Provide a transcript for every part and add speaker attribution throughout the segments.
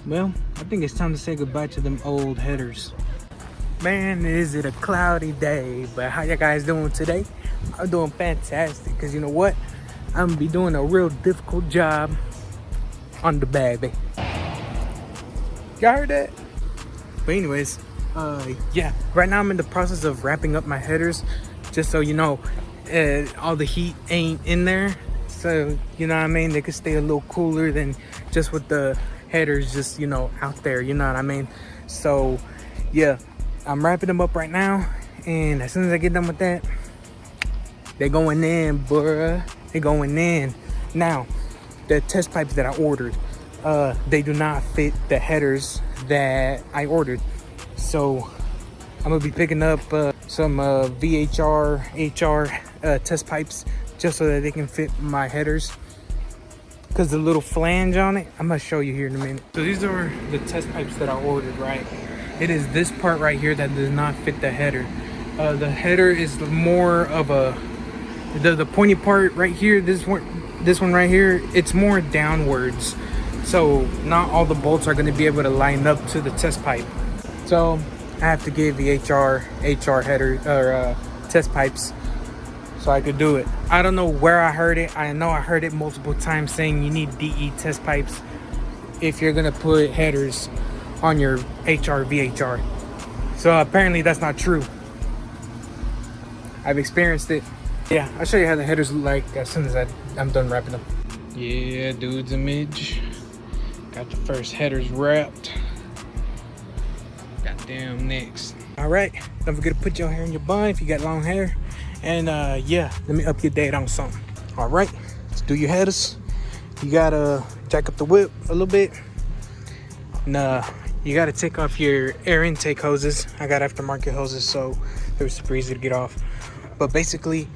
Speaker 1: Well, I think it's time to say goodbye to them old headers. Man, is it a cloudy day, but how you guys doing today? I'm doing fantastic, because you know what? I'm gonna be doing a real difficult job on the baby. Y'all heard that? But anyways, yeah, right now I'm in the process of wrapping up my headers, just so you know, all the heat ain't in there. So, you know what I mean? They could stay a little cooler than just with the headers just, you know, out there, you know what I mean? So, yeah, I'm wrapping them up right now. And as soon as I get done with that, they're going in, bruh. They're going in. Now, the test pipes that I ordered, they do not fit the headers that I ordered. So, I'm going to be picking up some VHR, HR test pipes just so that they can fit my headers. Because the little flange on it, I'm going to show you here in a minute. So, these are the test pipes that I ordered, right? It is this part right here that does not fit the header. The header is more of a, the pointy part right here, this one right here, it's more downwards. So not all the bolts are going to be able to line up to the test pipe. So I have to give the HR header or test pipes so I could do it. I don't know where I heard it. I know I heard it multiple times saying you need DE test pipes if you're going to put headers on your HR VHR. So apparently that's not true. I've experienced it. Yeah, I'll show you how the headers look like as soon as I'm done wrapping them. Yeah, dude's image. Got the first headers wrapped. Goddamn next. All right, don't forget to put your hair in your bun if you got long hair. And yeah, let me up your date on something. All right, let's do your headers. You gotta jack up the whip a little bit. And you gotta take off your air intake hoses. I got aftermarket hoses, so they were super easy to get off. But basically,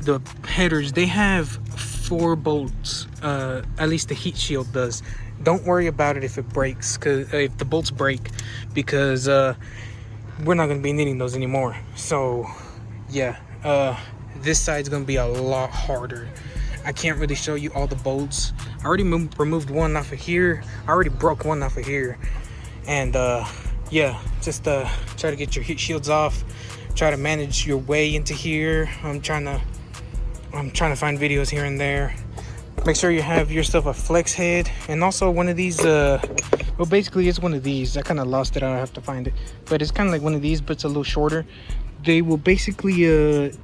Speaker 1: the headers, they have 4 bolts. At least the heat shield does. Don't worry about it if it breaks, cause if the bolts break, because we're not gonna be needing those anymore. So yeah, this side's gonna be a lot harder. I can't really show you all the bolts. I already removed one off of here. I already broke one off of here. And yeah, just try to get your heat shields off. Try to manage your way into here. I'm trying to find videos here and there. Make sure you have yourself a flex head, and also one of these well, basically it's one of these. I kind of lost it, I have to find it, but it's kind of like one of these, but it's a little shorter. They will basically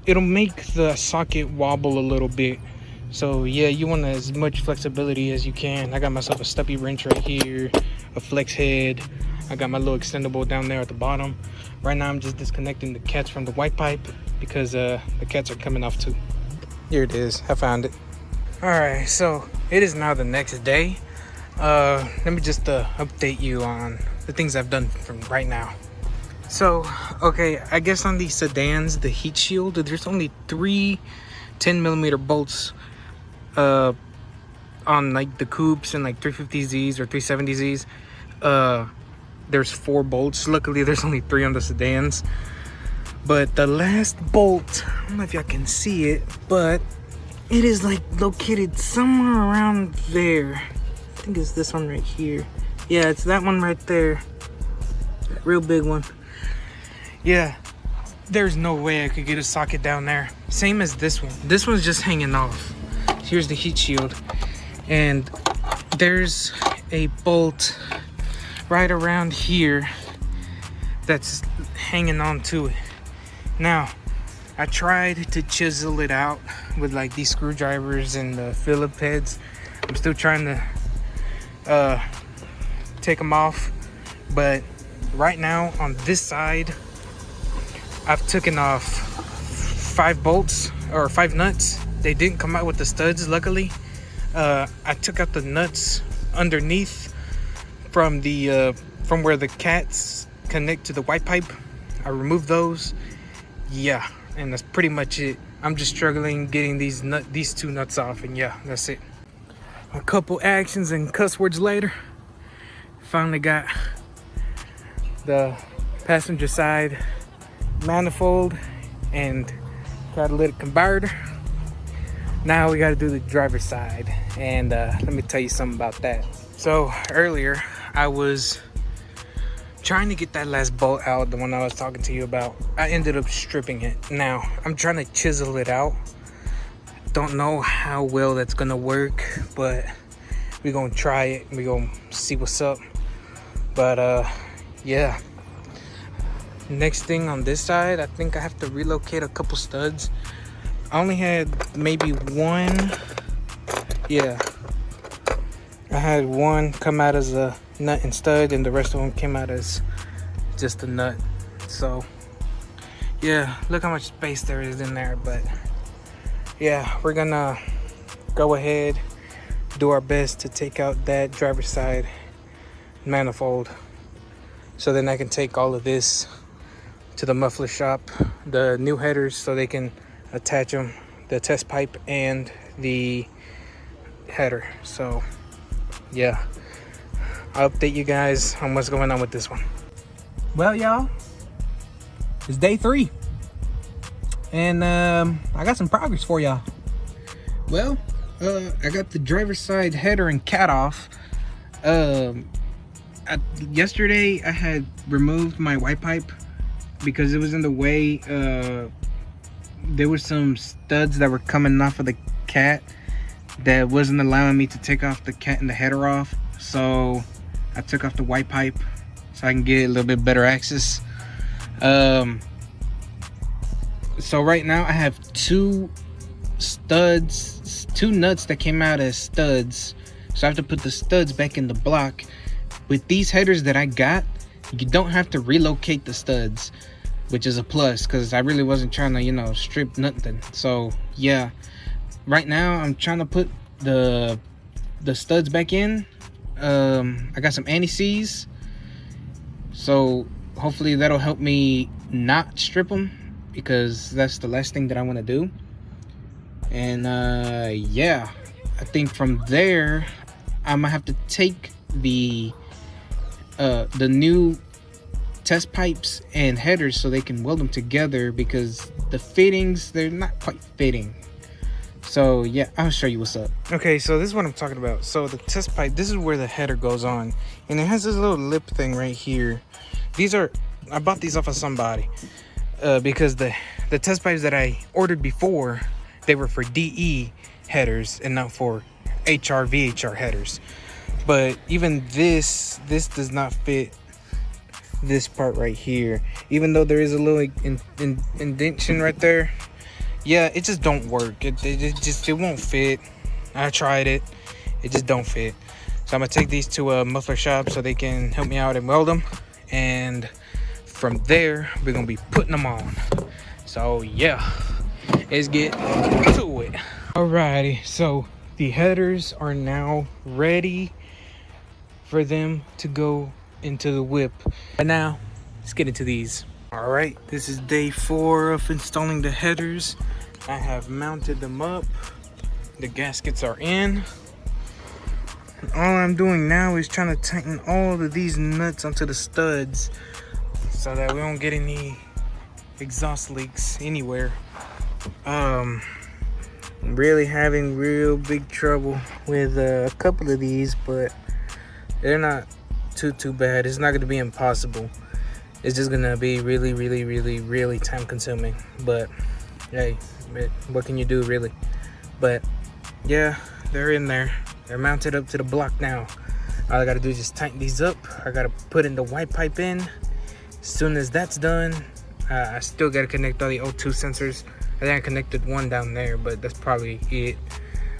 Speaker 1: it'll make the socket wobble a little bit. So yeah, you want as much flexibility as you can. I got myself a stubby wrench right here, a flex head. I got my little extendable down there at the bottom. Right now I'm just disconnecting the cats from the white pipe because the cats are coming off too. Here it is, I found it. All right, so it is now the next day. Let me just update you on the things I've done from right now. So, okay, I guess on these sedans, the heat shield, there's only 3 10mm bolts on like the coupes and like 350Zs or 370Zs. There's 4 bolts. Luckily, there's only 3 on the sedans. But the last bolt, I don't know if y'all can see it, but it is like located somewhere around there. I think it's this one right here. Yeah, it's that one right there. That real big one. Yeah, there's no way I could get a socket down there. Same as this one. This one's just hanging off. Here's the heat shield. And there's a bolt right around here that's hanging on to it. Now, I tried to chisel it out with like these screwdrivers and the Phillips heads. I'm still trying to take them off, but right now on this side, I've taken off 5 bolts or 5 nuts. They didn't come out with the studs, luckily. I took out the nuts underneath from the from where the cats connect to the white pipe. I removed those. Yeah, and that's pretty much it. I'm just struggling getting these 2 nuts off, and yeah, that's it. A couple actions and cuss words later, finally got the passenger side manifold and catalytic converter. Now we got to do the driver's side, and let me tell you something about that. So earlier I was trying to get that last bolt out, the one I was talking to you about. I ended up stripping it. Now I'm trying to chisel it out. Don't know how well that's gonna work, but we're gonna try it. We're gonna see what's up. But yeah, next thing on this side, I think I have to relocate a couple studs. I only had maybe one. Yeah, I had one come out as a nut and stud, and the rest of them came out as just a nut. So yeah, look how much space there is in there. But yeah, we're gonna go ahead, do our best to take out that driver's side manifold, so then I can take all of this to the muffler shop, the new headers, so they can attach them, the test pipe and the header. So yeah, I'll update you guys on what's going on with this one. Well, y'all, it's day 3, and I got some progress for y'all. Well, I got the driver's side header and cat off. Yesterday I had removed my white pipe because it was in the way. There were some studs that were coming off of the cat that wasn't allowing me to take off the cat and the header off, so I took off the white pipe so I can get a little bit better access. So right now I have 2 studs, 2 nuts that came out as studs, so I have to put the studs back in the block. With these headers that I got, you don't have to relocate the studs, which is a plus, because I really wasn't trying to, you know, strip nothing. So yeah, right now I'm trying to put the studs back in. I got some anti-seize, so hopefully that'll help me not strip them, because that's the last thing that I want to do. And yeah, I think from there I'm gonna have to take the new test pipes and headers so they can weld them together, because the fittings, they're not quite fitting. So yeah, I'll show you what's up. Okay, so this is what I'm talking about. So the test pipe, this is where the header goes on, and it has this little lip thing right here. I bought these off of somebody because the test pipes that I ordered before, they were for DE headers and not for HR VHR headers. But even this does not fit this part right here, even though there is a little indentation right there. Yeah, it just don't work. It won't fit. I tried it, it just don't fit. So I'm gonna take these to a muffler shop so they can help me out and weld them, and from there we're gonna be putting them on. So yeah, let's get to it. Alrighty, so the headers are now ready for them to go into the whip. But now let's get into these. All right, this is day 4 of installing the headers. I have mounted them up, the gaskets are in. All I'm doing now is trying to tighten all of these nuts onto the studs so that we don't get any exhaust leaks anywhere. I'm really having real big trouble with a couple of these, but they're not too bad. It's not going to be impossible. It's just going to be really time consuming. But hey, what can you do, really? But yeah, they're in there. They're mounted up to the block now. All I got to do is just tighten these up. I got to put in the white pipe in. As soon as that's done, I still got to connect all the O2 sensors. I think I connected one down there, but that's probably it.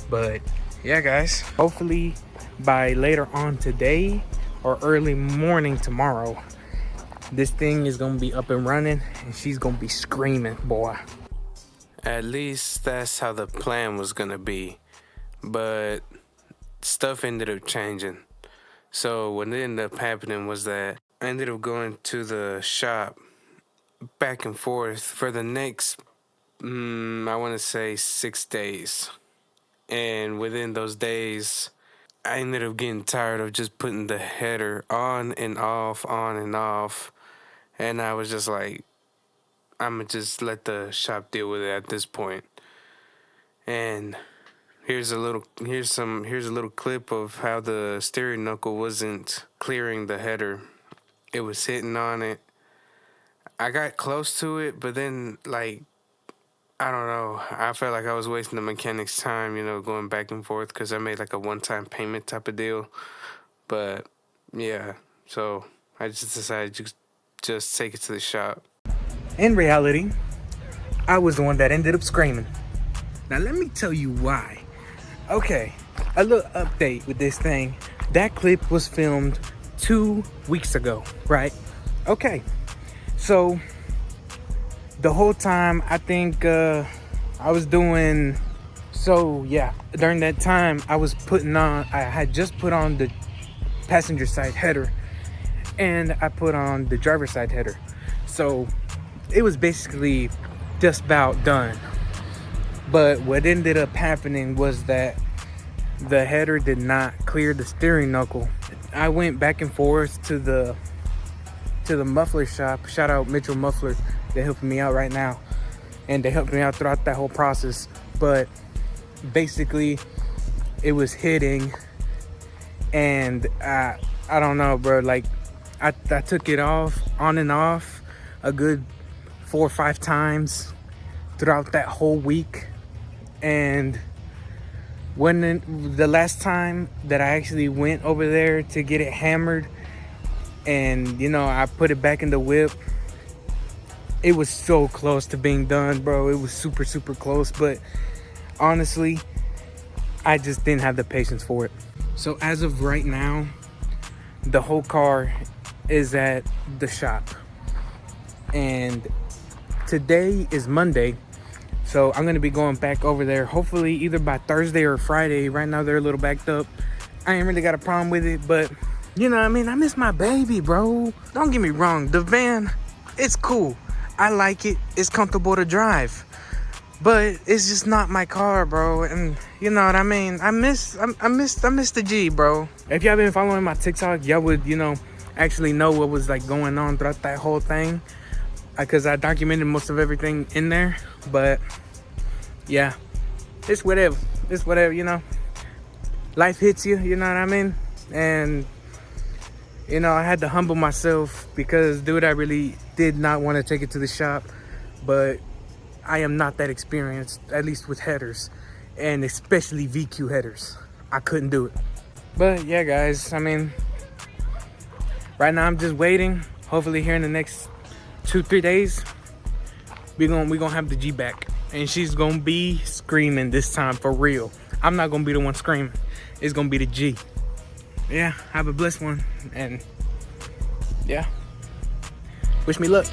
Speaker 1: But yeah, guys, hopefully by later on today or early morning tomorrow, this thing is gonna be up and running, and she's gonna be screaming, boy.
Speaker 2: At least that's how the plan was gonna be, but stuff ended up changing. So what ended up happening was that I ended up going to the shop back and forth for the next, I want to say 6 days. And within those days, I ended up getting tired of just putting the header on and off, on and off. And I was just like, I'm going to just let the shop deal with it at this point. And here's a little clip of how the steering knuckle wasn't clearing the header. It was hitting on it. I got close to it, but then, like, I don't know. I felt like I was wasting the mechanic's time, you know, going back and forth because I made like a one-time payment type of deal. But yeah, so I just decided to just take it to the shop.
Speaker 1: In reality, I was the one that ended up screaming. Now let me tell you why. Okay, a little update with this thing. That clip was filmed 2 weeks ago, right? Okay, so the whole time I think I was doing, so yeah, during that time I had just put on the passenger side header and I put on the driver side header. So it was basically just about done. But what ended up happening was that the header did not clear the steering knuckle. I went back and forth to the muffler shop. Shout out Mitchell Muffler. They're helping me out right now. And they helped me out throughout that whole process. But basically, it was hitting. And I don't know, bro. Like, I took it off, on and off, a good 4 or 5 times throughout that whole week. And when the last time that I actually went over there to get it hammered, and you know, I put it back in the whip, it was so close to being done, bro. It was super close, but honestly, I just didn't have the patience for it. So as of right now, the whole car is at the shop, and today is Monday, so I'm gonna be going back over there hopefully either by Thursday or Friday. Right now they're a little backed up. I ain't really got a problem with it, but you know what I mean, I miss my baby, bro. Don't get me wrong, the van, it's cool. I like it. It's comfortable to drive. But it's just not my car, bro. And you know what I mean? I miss the G, bro. If y'all been following my TikTok, y'all would, you know, actually know what was like going on throughout that whole thing. Because I documented most of everything in there. But yeah, it's whatever. It's whatever, you know. Life hits you, you know what I mean? And you know, I had to humble myself because, dude, I really did not want to take it to the shop. But I am not that experienced, at least with headers, and especially VQ headers. I couldn't do it. But yeah, guys, I mean, right now I'm just waiting. Hopefully here in the next 2-3 days, we're gonna have the G back, and she's gonna be screaming this time for real. I'm not gonna be the one screaming. It's gonna be the G. Yeah, have a blessed one, and yeah, wish me luck.